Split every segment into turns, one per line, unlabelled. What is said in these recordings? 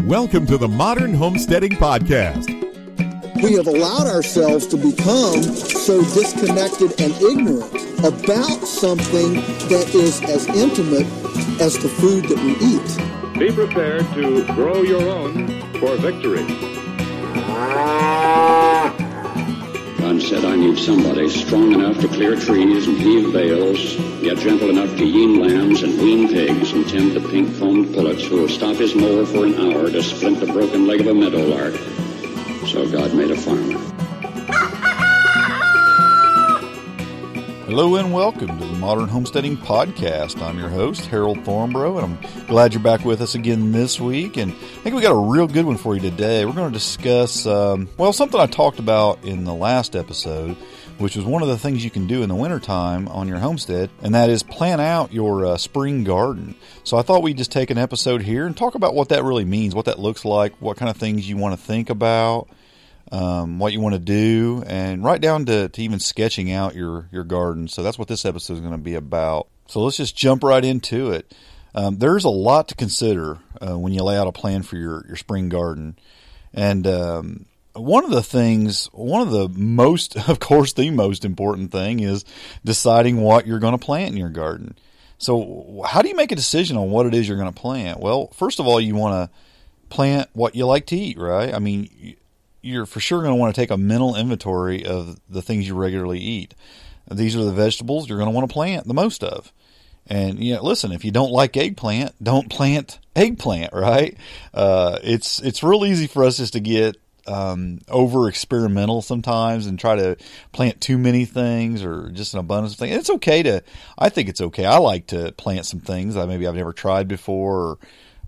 Welcome to the Modern Homesteading Podcast.
We have allowed ourselves to become so disconnected and ignorant about something that is as intimate as the food that we eat.
Be prepared to grow your own for victory.
God said, I need somebody strong enough to clear trees and heave bales, yet gentle enough to yean lambs and wean pigs and tend the pink-combed pullets who will stop his mower for an hour to splint the broken leg of a meadowlark. So God made a farmer.
Hello and welcome to the Modern Homesteading Podcast. I'm your host, Harold Thornborough, and I'm glad you're back with us again this week. And I think we got a real good one for you today. We're going to discuss, something I talked about in the last episode, which was one of the things you can do in the wintertime on your homestead, and that is plan out your spring garden. So I thought we'd just take an episode here and talk about what that really means, what that looks like, what kind of things you want to think about, what you want to do, and right down to even sketching out your garden. So that's what this episode is going to be about. So let's just jump right into it. There's a lot to consider when you lay out a plan for your spring garden. And one of the most important thing is deciding what you're going to plant in your garden. So how do you make a decision on what it is you're going to plant? Well, first of all, you want to plant what you like to eat, right? I mean, you're for sure going to want to take a mental inventory of the things you regularly eat. These are the vegetables you're going to want to plant the most of. And, listen, if you don't like eggplant, don't plant eggplant, right? It's real easy for us just to get over experimental sometimes and try to plant too many things or just an abundance of things. I think it's okay. I like to plant some things that maybe I've never tried before,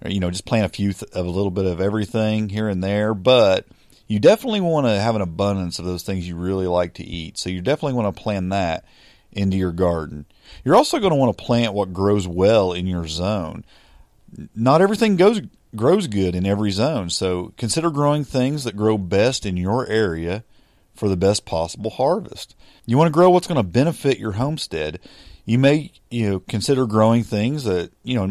or just plant a little bit of everything here and there. But you definitely want to have an abundance of those things you really like to eat. So you definitely want to plan that into your garden. You're also going to want to plant what grows well in your zone. Not everything grows good in every zone, so consider growing things that grow best in your area for the best possible harvest. You want to grow what's going to benefit your homestead. You may consider growing things that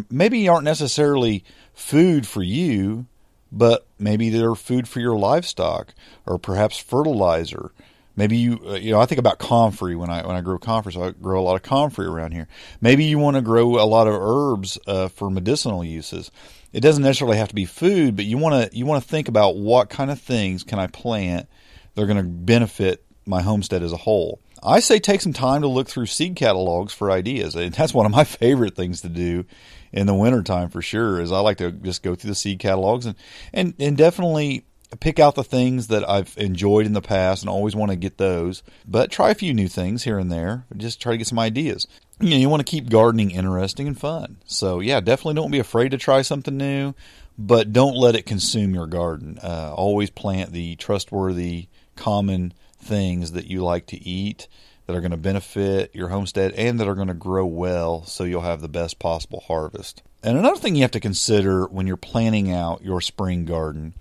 maybe aren't necessarily food for you, but maybe they're food for your livestock, or perhaps fertilizer. Maybe I think about comfrey when I grow comfrey, so I grow a lot of comfrey around here. Maybe you want to grow a lot of herbs for medicinal uses. It doesn't necessarily have to be food, but you want to think about what kind of things can I plant that are going to benefit my homestead as a whole. I say take some time to look through seed catalogs for ideas. And that's one of my favorite things to do in the wintertime for sure, is I like to just go through the seed catalogs and definitely pick out the things that I've enjoyed in the past and always want to get those. But try a few new things here and there. Just try to get some ideas. You want to keep gardening interesting and fun. So yeah, definitely don't be afraid to try something new, but don't let it consume your garden. Always plant the trustworthy, common things that you like to eat, that are going to benefit your homestead and that are going to grow well so you'll have the best possible harvest. And another thing you have to consider when you're planning out your spring garden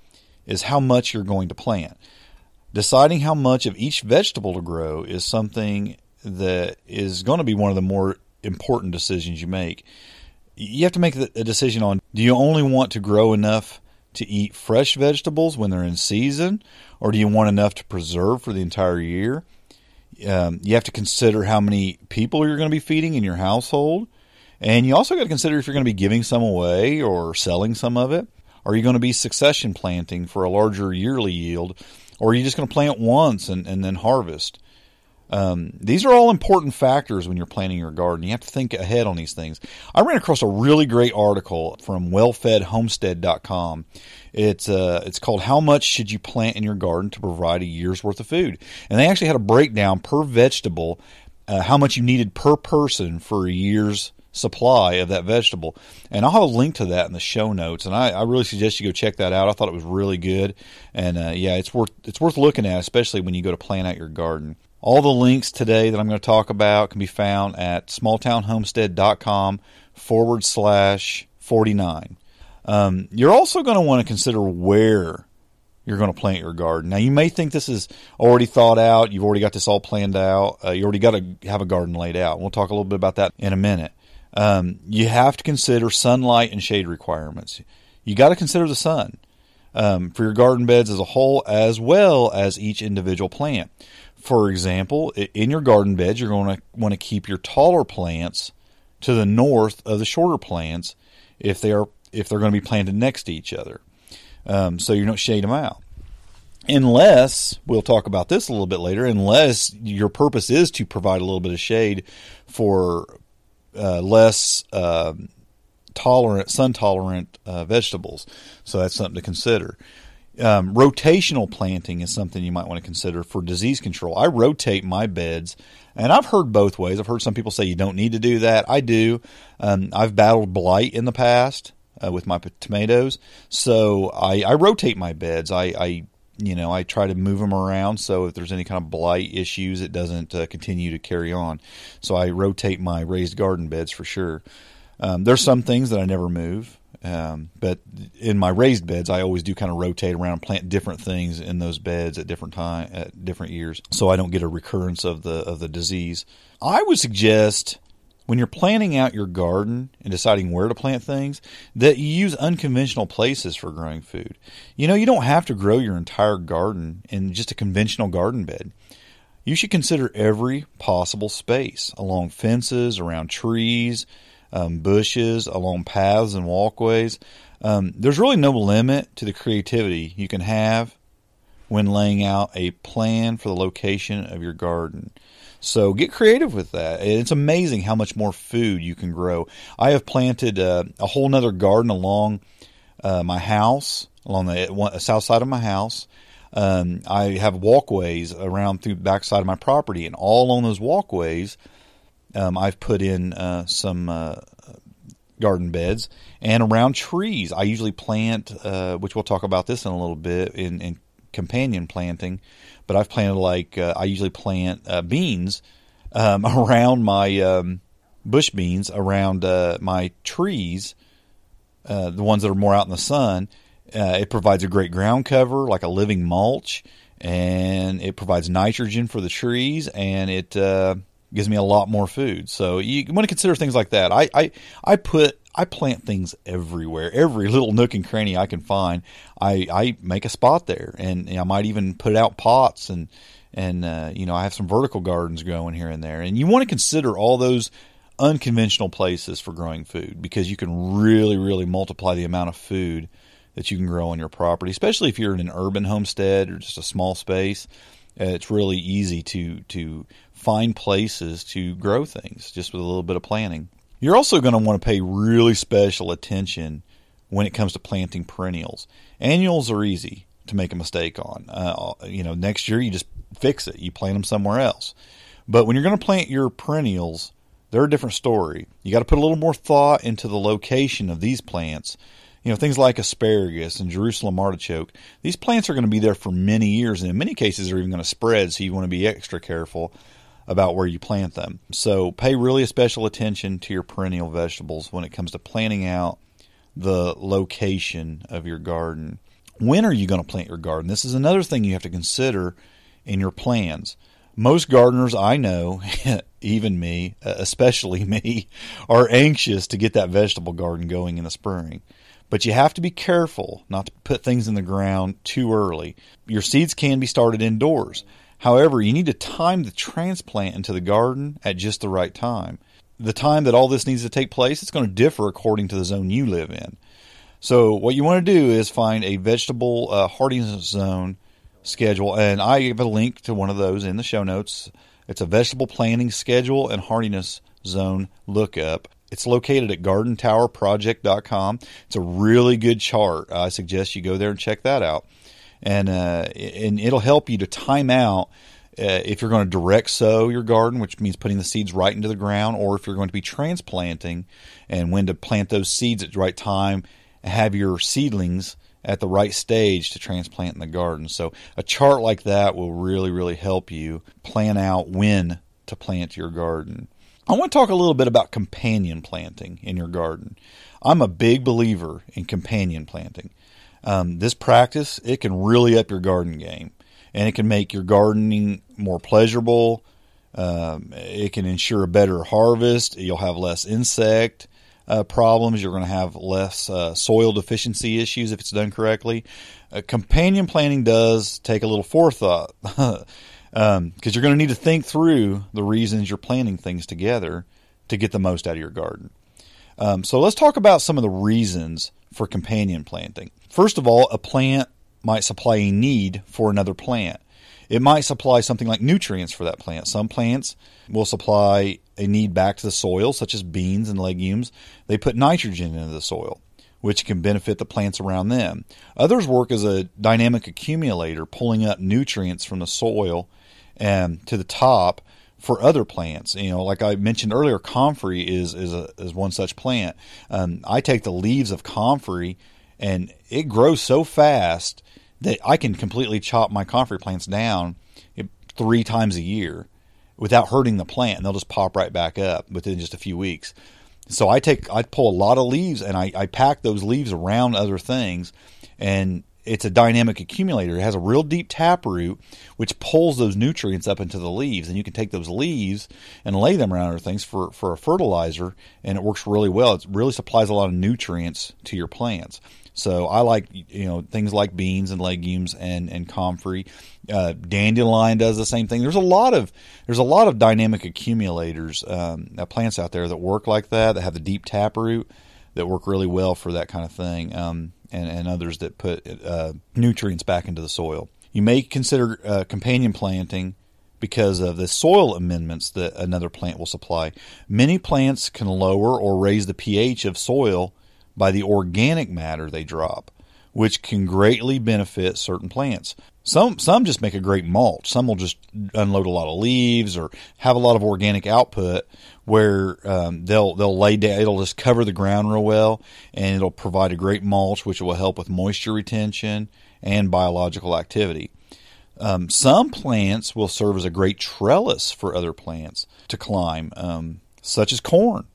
is how much you're going to plant. Deciding how much of each vegetable to grow is something that is going to be one of the more important decisions you make. You have to make a decision on, do you only want to grow enough to eat fresh vegetables when they're in season, or do you want enough to preserve for the entire year? You have to consider how many people you're going to be feeding in your household, and you also got to consider if you're going to be giving some away or selling some of it. Are you going to be succession planting for a larger yearly yield, or are you just going to plant once and then harvest? These are all important factors when you're planning your garden. You have to think ahead on these things. I ran across a really great article from wellfedhomestead.com. It's called How Much Should You Plant in Your Garden to Provide a Year's Worth of Food? And they actually had a breakdown per vegetable, how much you needed per person for a year's supply of that vegetable. And I'll have a link to that in the show notes, and I really suggest you go check that out. I thought it was really good, and it's worth looking at, especially when you go to plan out your garden. All the links today that I'm going to talk about can be found at smalltownhomestead.com/49. You're also going to want to consider where you're going to plant your garden. Now, you may think this is already thought out. You've already got this all planned out. You already got to have a garden laid out. We'll talk a little bit about that in a minute. You have to consider sunlight and shade requirements. You got to consider the sun. for your garden beds as a whole, as well as each individual plant. For example, in your garden beds, you're going to want to keep your taller plants to the north of the shorter plants if they're going to be planted next to each other, so you don't shade them out. Unless, we'll talk about this a little bit later, unless your purpose is to provide a little bit of shade for less sun-tolerant vegetables. So that's something to consider. Rotational planting is something you might want to consider for disease control. I rotate my beds, and I've heard both ways. I've heard some people say you don't need to do that. I do. I've battled blight in the past with my tomatoes, so I rotate my beds. I try to move them around so if there's any kind of blight issues, it doesn't continue to carry on. So I rotate my raised garden beds for sure. There's some things that I never move, but in my raised beds, I always do kind of rotate around and plant different things in those beds at different years, so I don't get a recurrence of the disease. I would suggest when you're planning out your garden and deciding where to plant things, that you use unconventional places for growing food. You don't have to grow your entire garden in just a conventional garden bed. You should consider every possible space along fences, around trees, bushes, along paths and walkways. There's really no limit to the creativity you can have when laying out a plan for the location of your garden. So get creative with that. It's amazing how much more food you can grow. I have planted a whole nother garden along my house, along the south side of my house. I have walkways around through the back side of my property, and all along those walkways, I've put in some garden beds. And around trees, I usually plant, which we'll talk about this in a little bit, in companion planting. But I've planted I usually plant beans around my bush beans, around my trees, the ones that are more out in the sun. It provides a great ground cover, like a living mulch, and it provides nitrogen for the trees, and it gives me a lot more food. So you want to consider things like that. I plant things everywhere, every little nook and cranny I can find. I make a spot there, and I might even put out pots, and I have some vertical gardens growing here and there. And you want to consider all those unconventional places for growing food, because you can really, really multiply the amount of food that you can grow on your property, especially if you're in an urban homestead or just a small space. It's really easy to find places to grow things just with a little bit of planning. You're also going to want to pay really special attention when it comes to planting perennials. Annuals are easy to make a mistake on. Next year you just fix it. You plant them somewhere else. But when you're going to plant your perennials, they're a different story. You got to put a little more thought into the location of these plants. Things like asparagus and Jerusalem artichoke, these plants are going to be there for many years, and in many cases they're even going to spread, so you want to be extra careful about where you plant them. So pay really special attention to your perennial vegetables when it comes to planning out the location of your garden. When are you going to plant your garden? This is another thing you have to consider in your plans. Most gardeners I know, even me, especially me, are anxious to get that vegetable garden going in the spring. But you have to be careful not to put things in the ground too early. Your seeds can be started indoors. However, you need to time the transplant into the garden at just the right time. The time that all this needs to take place, it's going to differ according to the zone you live in. So what you want to do is find a vegetable hardiness zone schedule, and I have a link to one of those in the show notes. It's a vegetable planting schedule and hardiness zone lookup. It's located at gardentowerproject.com. It's a really good chart. I suggest you go there and check that out. And it'll help you to time out if you're going to direct sow your garden, which means putting the seeds right into the ground, or if you're going to be transplanting, and when to plant those seeds at the right time, have your seedlings at the right stage to transplant in the garden. So a chart like that will really, really help you plan out when to plant your garden. I want to talk a little bit about companion planting in your garden. I'm a big believer in companion planting. This practice, it can really up your garden game, and it can make your gardening more pleasurable. It can ensure a better harvest. You'll have less insect problems. You're going to have less soil deficiency issues if it's done correctly. Companion planting does take a little forethought because you're going to need to think through the reasons you're planting things together to get the most out of your garden. So let's talk about some of the reasons for companion planting. First of all, a plant might supply a need for another plant. It might supply something like nutrients for that plant. Some plants will supply a need back to the soil, such as beans and legumes. They put nitrogen into the soil, which can benefit the plants around them. Others work as a dynamic accumulator, pulling up nutrients from the soil and to the top for other plants. Like I mentioned earlier, comfrey is one such plant. I take the leaves of comfrey, and it grows so fast that I can completely chop my comfrey plants down 3 times a year without hurting the plant, and they'll just pop right back up within just a few weeks. So I pull a lot of leaves, and I pack those leaves around other things, and it's a dynamic accumulator. It has a real deep taproot, which pulls those nutrients up into the leaves, and you can take those leaves and lay them around other things for a fertilizer, and it works really well. It really supplies a lot of nutrients to your plants. So I like things like beans and legumes and comfrey. Dandelion does the same thing. There's a lot of dynamic accumulators, plants out there that work like that have the deep taproot that work really well for that kind of thing, and others that put nutrients back into the soil. You may consider companion planting because of the soil amendments that another plant will supply. Many plants can lower or raise the pH of soil by the organic matter they drop, which can greatly benefit certain plants. Some just make a great mulch. Some will just unload a lot of leaves or have a lot of organic output where they'll lay down. It'll just cover the ground real well, and it'll provide a great mulch, which will help with moisture retention and biological activity. Some plants will serve as a great trellis for other plants to climb, such as corn.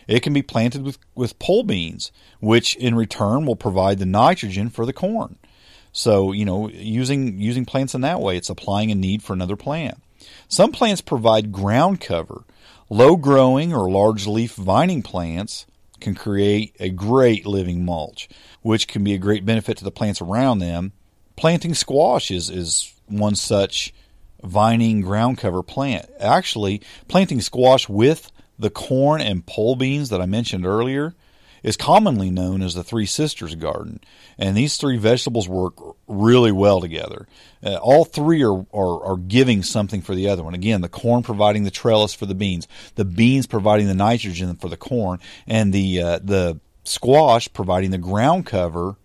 It can be planted with pole beans, which in return will provide the nitrogen for the corn. So, using plants in that way, it's supplying a need for another plant. Some plants provide ground cover. Low-growing or large-leaf vining plants can create a great living mulch, which can be a great benefit to the plants around them. Planting squash is one such vining ground cover plant. Actually, planting squash with the corn and pole beans that I mentioned earlier is commonly known as the Three Sisters garden, and these 3 vegetables work really well together. All 3 are giving something for the other one. Again, the corn providing the trellis for the beans providing the nitrogen for the corn, and the squash providing the ground cover,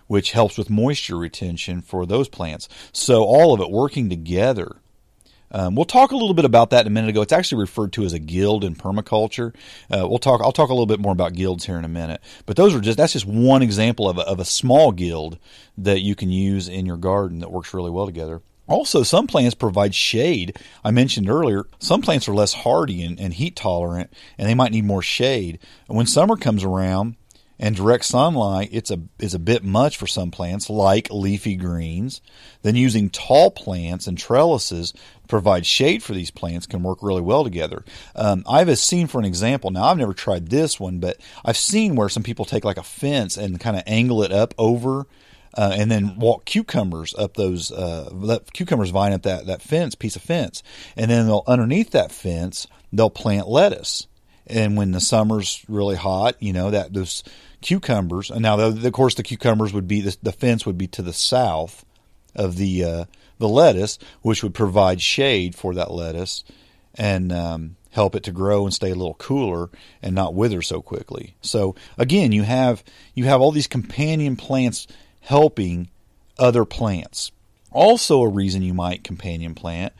which helps with moisture retention for those plants. So all of it working together. We'll talk a little bit about that in a minute ago. It's actually referred to as a guild in permaculture. I'll talk a little bit more about guilds here in a minute. But that's just one example of a small guild that you can use in your garden that works really well together. Also, some plants provide shade. I mentioned earlier, some plants are less hardy and heat tolerant, and they might need more shade. And when summer comes around and direct sunlight is a bit much for some plants, like leafy greens, then using tall plants and trellises to provide shade for these plants can work really well together. I've seen, for an example, now I've never tried this one, but I've seen where some people take like a fence and kind of angle it up over and then walk cucumbers up those, let cucumbers vine up that piece of fence. And then underneath that fence, they'll plant lettuce. And when the summer's really hot, those cucumbers, and now of course the cucumbers would be, the fence would be to the south of the lettuce, which would provide shade for that lettuce and help it to grow and stay a little cooler and not wither so quickly. So again, you have all these companion plants helping other plants. Also, a reason you might companion plant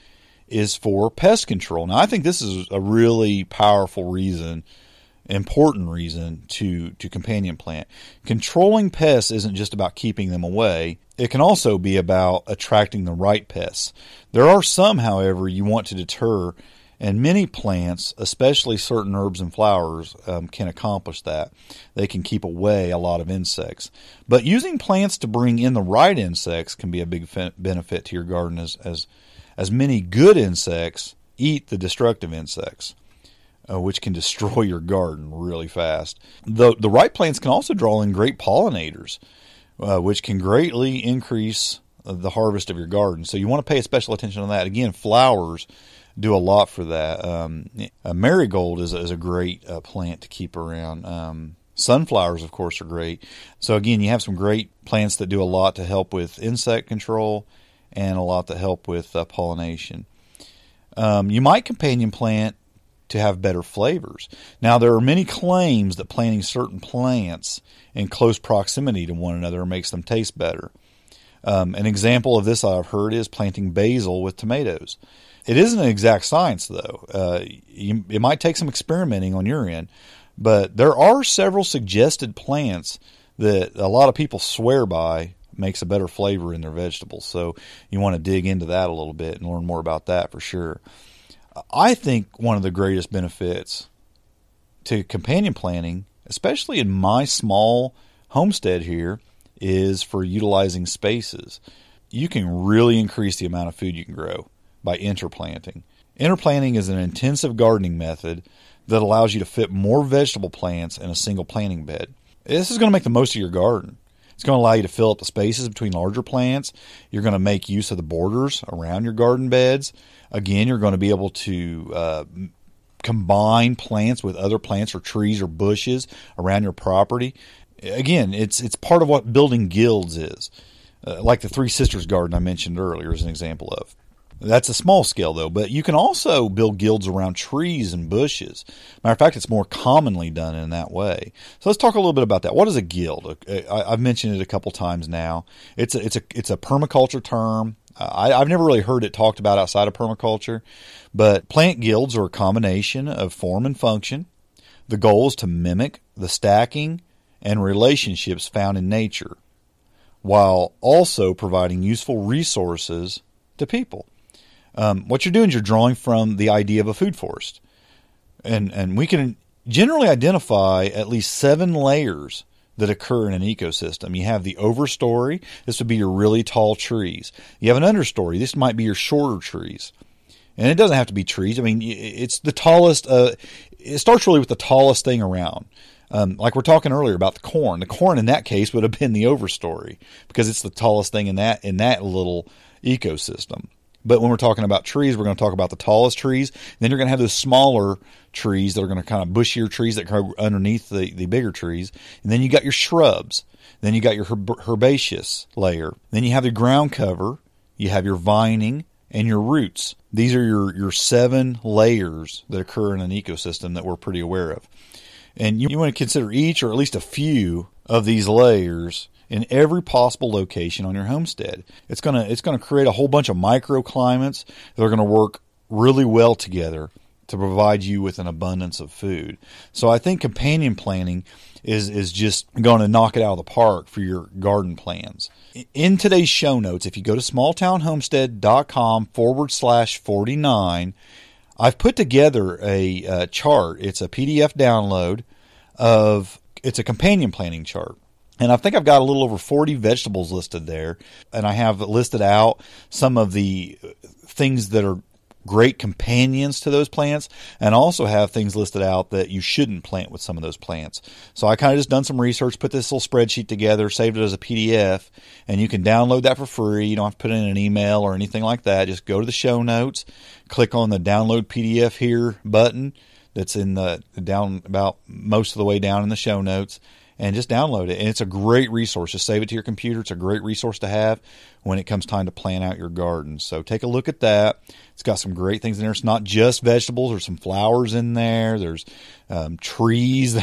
is for pest control. Now, I think this is a really powerful reason, important reason to companion plant. Controlling pests isn't just about keeping them away. It can also be about attracting the right pests. There are some, however, you want to deter, and many plants, especially certain herbs and flowers, can accomplish that. They can keep away a lot of insects. But using plants to bring in the right insects can be a big benefit to your garden as many good insects eat the destructive insects. which can destroy your garden really fast. The right plants can also draw in great pollinators, which can greatly increase the harvest of your garden. So you want to pay special attention to that. Again, flowers do a lot for that. Marigold is a great plant to keep around. Sunflowers, of course, are great. So again, you have some great plants that do a lot to help with insect control and a lot to help with pollination. You might companion plant to have better flavors. Now, there are many claims that planting certain plants in close proximity to one another makes them taste better. An example of this I've heard is planting basil with tomatoes. It isn't an exact science, though. It might take some experimenting on your end, but there are several suggested plants that a lot of people swear by makes a better flavor in their vegetables. So you want to dig into that a little bit and learn more about that for sure. I think one of the greatest benefits to companion planting, especially in my small homestead here, is for utilizing spaces. You can really increase the amount of food you can grow by interplanting. Interplanting is an intensive gardening method that allows you to fit more vegetable plants in a single planting bed. This is going to make the most of your garden. It's going to allow you to fill up the spaces between larger plants. You're going to make use of the borders around your garden beds. Again, you're going to be able to combine plants with other plants or trees or bushes around your property. Again, it's part of what building guilds is. Like the Three Sisters garden I mentioned earlier is an example of. That's a small scale, though, but you can also build guilds around trees and bushes. Matter of fact, it's more commonly done in that way. So let's talk a little bit about that. What is a guild? I've mentioned it a couple times now. It's a permaculture term. I've never really heard it talked about outside of permaculture, but plant guilds are a combination of form and function. The goal is to mimic the stacking and relationships found in nature, while also providing useful resources to people. What you're doing is you're drawing from the idea of a food forest. And we can generally identify at least 7 layers that occur in an ecosystem. You have the overstory. This would be your really tall trees. You have an understory. This might be your shorter trees. And it doesn't have to be trees. I mean, it's the tallest. It starts really with the tallest thing around. Like we're talking earlier about the corn. The corn in that case would have been the overstory because it's the tallest thing in that little ecosystem. But when we're talking about trees, we're going to talk about the tallest trees. Then you're going to have those smaller trees that are going to kind of bushier trees that grow underneath the bigger trees. And then you got your shrubs. Then you got your herbaceous layer. Then you have the ground cover. You have your vining and your roots. These are your 7 layers that occur in an ecosystem that we're pretty aware of. And you want to consider each or at least a few of these layers in every possible location on your homestead. It's going to create a whole bunch of microclimates that are going to work really well together to provide you with an abundance of food. So I think companion planting is just going to knock it out of the park for your garden plans. In today's show notes, if you go to smalltownhomestead.com/49, I've put together a chart. It's a PDF download it's a companion planting chart. And I think I've got a little over 40 vegetables listed there. And I have listed out some of the things that are great companions to those plants, and also have things listed out that you shouldn't plant with some of those plants. So I kind of just done some research, put this little spreadsheet together, saved it as a PDF, and you can download that for free. You don't have to put in an email or anything like that. Just go to the show notes, click on the download PDF here button that's in the down about most of the way down in the show notes, and just download it. And it's a great resource. Just save it to your computer. It's a great resource to have when it comes time to plan out your garden. So take a look at that. It's got some great things in there. It's not just vegetables. There's some flowers in there. There's trees.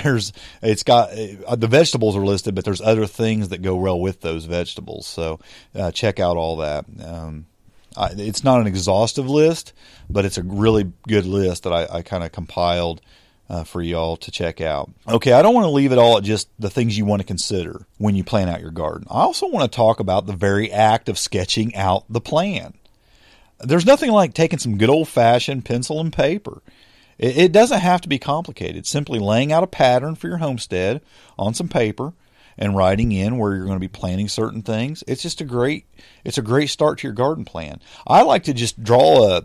It's got the vegetables are listed, but there's other things that go well with those vegetables. So check out all that. It's not an exhaustive list, but it's a really good list that I kind of compiled for y'all to check out. Okay, I don't want to leave it all at just the things you want to consider when you plan out your garden. I also want to talk about the very act of sketching out the plan. There's nothing like taking some good old-fashioned pencil and paper. It doesn't have to be complicated. Simply laying out a pattern for your homestead on some paper and writing in where you're going to be planting certain things. It's a great start to your garden plan. I like to just draw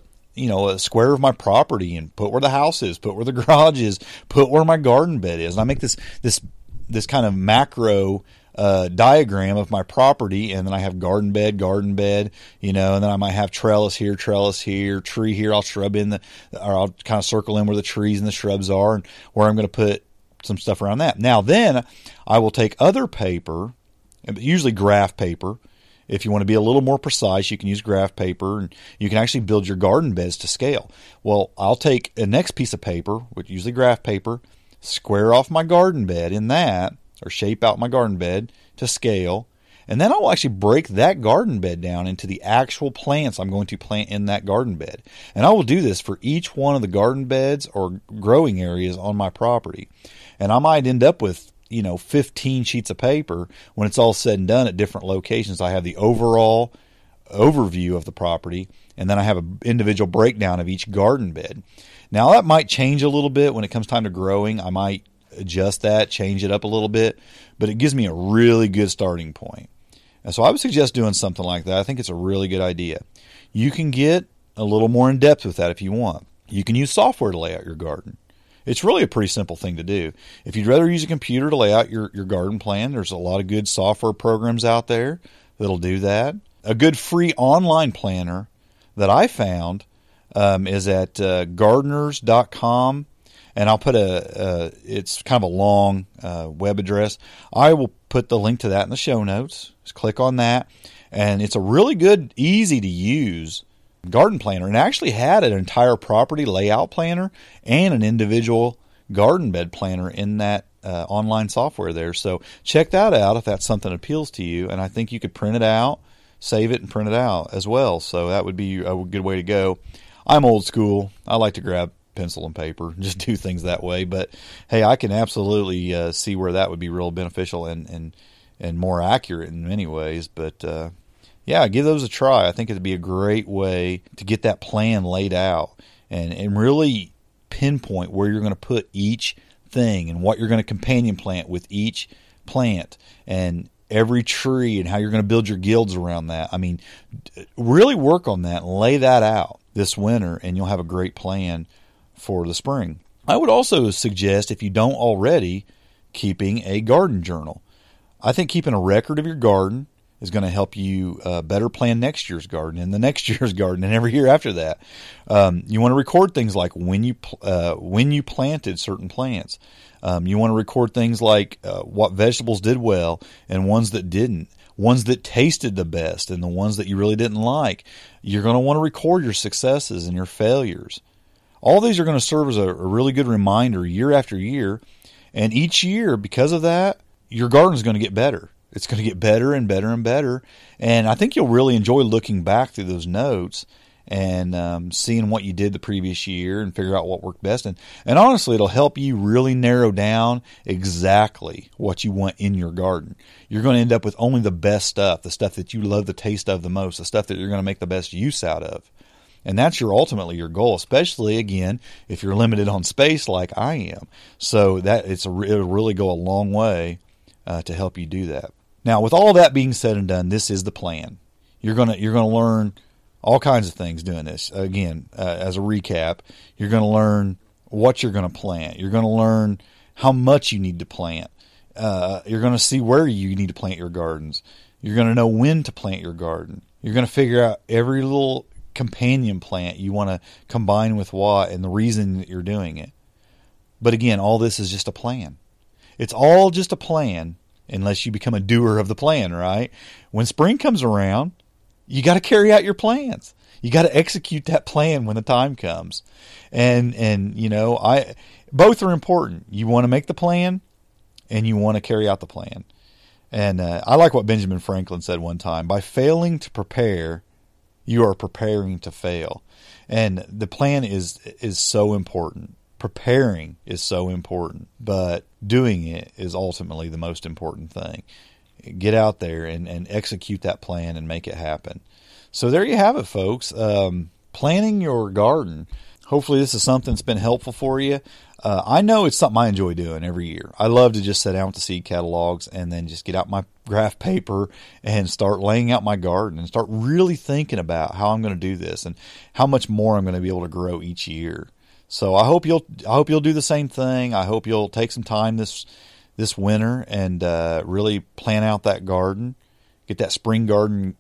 a square of my property and put where the house is, put where the garage is, put where my garden bed is. And I make this kind of macro diagram of my property, and then I have garden bed, and then I might have trellis here, tree here. I'll shrub in or I'll kind of circle in where the trees and the shrubs are, and where I'm going to put some stuff around that. Now then, I will take other paper, usually graph paper. If you want to be a little more precise, you can use graph paper, and you can actually build your garden beds to scale. Well, I'll take a next piece of paper, which usually graph paper, square off my garden bed in that, or shape out my garden bed to scale, and then I'll actually break that garden bed down into the actual plants I'm going to plant in that garden bed. And I will do this for each one of the garden beds or growing areas on my property. And I might end up with 15 sheets of paper when it's all said and done at different locations. I have the overall overview of the property, and then I have an individual breakdown of each garden bed. Now, that might change a little bit when it comes time to growing. I might adjust that, change it up a little bit, but it gives me a really good starting point. And so I would suggest doing something like that. I think it's a really good idea. You can get a little more in depth with that if you want. You can use software to lay out your garden. It's really a pretty simple thing to do. If you'd rather use a computer to lay out your garden plan, there's a lot of good software programs out there that'll do that. A good free online planner that I found is at gardeners.com. And I'll put it's kind of a long web address. I will put the link to that in the show notes. Just click on that. And it's a really good, easy to use garden planner. And it actually had an entire property layout planner and an individual garden bed planner in that online software there. So check that out if that's something that appeals to you. And I think you could print it out, save it, and print it out as well. So that would be a good way to go. I'm old school. I like to grab pencil and paper, just do things that way. But hey, I can absolutely see where that would be real beneficial and more accurate in many ways. But yeah, give those a try. I think it'd be a great way to get that plan laid out and really pinpoint where you're going to put each thing and what you're going to companion plant with each plant and every tree and how you're going to build your guilds around that. I mean, really work on that and lay that out this winter, and you'll have a great plan for the spring. I would also suggest, if you don't already, keeping a garden journal. I think keeping a record of your garden is going to help you better plan next year's garden and the next year's garden and every year after that. You want to record things like when you planted certain plants. You want to record things like what vegetables did well and ones that didn't, ones that tasted the best and the ones that you really didn't like. You're going to want to record your successes and your failures. All these are going to serve as a really good reminder year after year. And each year, because of that, your garden is going to get better. It's going to get better and better and better. And I think you'll really enjoy looking back through those notes and seeing what you did the previous year and figure out what worked best. And honestly, it'll help you really narrow down exactly what you want in your garden. You're going to end up with only the best stuff, the stuff that you love the taste of the most, the stuff that you're going to make the best use out of. And that's ultimately your goal, especially, again, if you're limited on space like I am. So that it'll really go a long way to help you do that. Now, with all that being said and done, this is the plan. You're gonna learn all kinds of things doing this. Again, as a recap, you're going to learn what you're going to plant. You're going to learn how much you need to plant. You're going to see where you need to plant your gardens. You're going to know when to plant your garden. You're going to figure out every little companion plant you want to combine with what and the reason that you're doing it. But again, all this is just a plan. It's all just a plan unless you become a doer of the plan, right? When spring comes around, you got to carry out your plans. You got to execute that plan when the time comes. And both are important. You want to make the plan and you want to carry out the plan. And I like what Benjamin Franklin said one time: by failing to prepare, you are preparing to fail. And the plan is so important. Preparing is so important, but doing it is ultimately the most important thing. Get out there and execute that plan and make it happen. So there you have it, folks. Planning your garden. Hopefully this is something that's been helpful for you. I know it's something I enjoy doing every year. I love to just sit down with the seed catalogs and then just get out my graph paper and start laying out my garden and start really thinking about how I'm going to do this and how much more I'm going to be able to grow each year. So I hope you'll do the same thing. I hope you'll take some time this winter and really plan out that garden, get that spring garden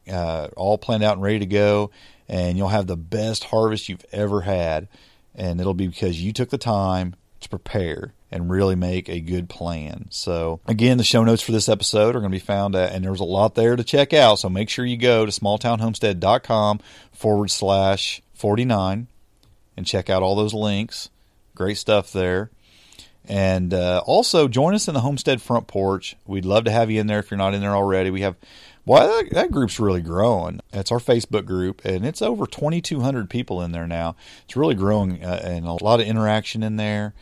all planned out and ready to go, and you'll have the best harvest you've ever had. And it'll be because you took the time to prepare and really make a good plan. So again, the show notes for this episode are going to be found and there's a lot there to check out. So make sure you go to smalltownhomestead.com/49 and check out all those links. Great stuff there. And also join us in the Homestead Front Porch. We'd love to have you in there if you're not in there already. We have, well, that group's really growing. It's our Facebook group, and it's over 2,200 people in there now. It's really growing, and a lot of interaction in there,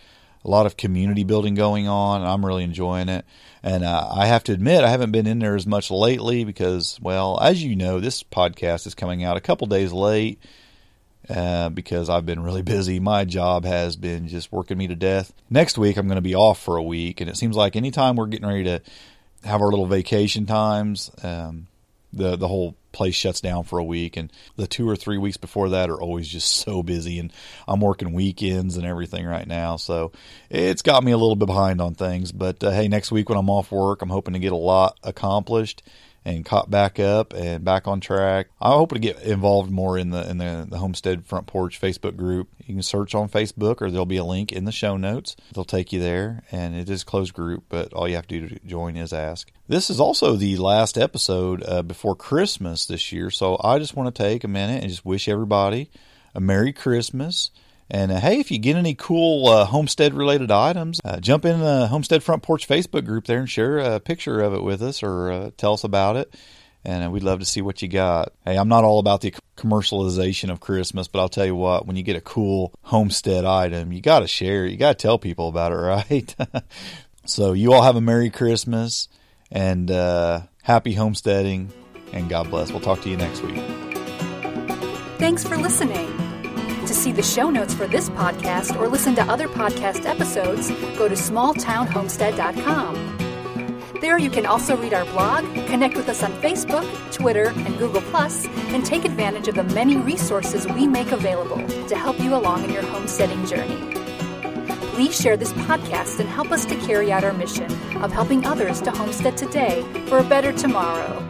a lot of community building going on. I'm really enjoying it. And I have to admit, I haven't been in there as much lately because, well, as you know, this podcast is coming out a couple days late. Because I've been really busy. My job has been just working me to death. Next week, I'm going to be off for a week, and it seems like anytime we're getting ready to have our little vacation times, the whole place shuts down for a week, and the 2 or 3 weeks before that are always just so busy, and I'm working weekends and everything right now, so it's got me a little bit behind on things. But hey, next week when I'm off work, I'm hoping to get a lot accomplished and caught back up and back on track. I hope to get involved more in the Homestead Front Porch Facebook group. You can search on Facebook, or there'll be a link in the show notes. They'll take you there, and it is a closed group, but all you have to do to join is ask. This is also the last episode before Christmas this year, so I just want to take a minute and just wish everybody a Merry Christmas. And hey, if you get any cool homestead-related items, jump in the Homestead Front Porch Facebook group there and share a picture of it with us, or tell us about it. And we'd love to see what you got. Hey, I'm not all about the commercialization of Christmas, but I'll tell you what, when you get a cool homestead item, you got to share it. You got to tell people about it, right? So you all have a Merry Christmas and happy homesteading, and God bless. We'll talk to you next week.
Thanks for listening. To see the show notes for this podcast or listen to other podcast episodes, go to smalltownhomestead.com. There you can also read our blog, connect with us on Facebook, Twitter, and Google+, and take advantage of the many resources we make available to help you along in your homesteading journey. Please share this podcast and help us to carry out our mission of helping others to homestead today for a better tomorrow.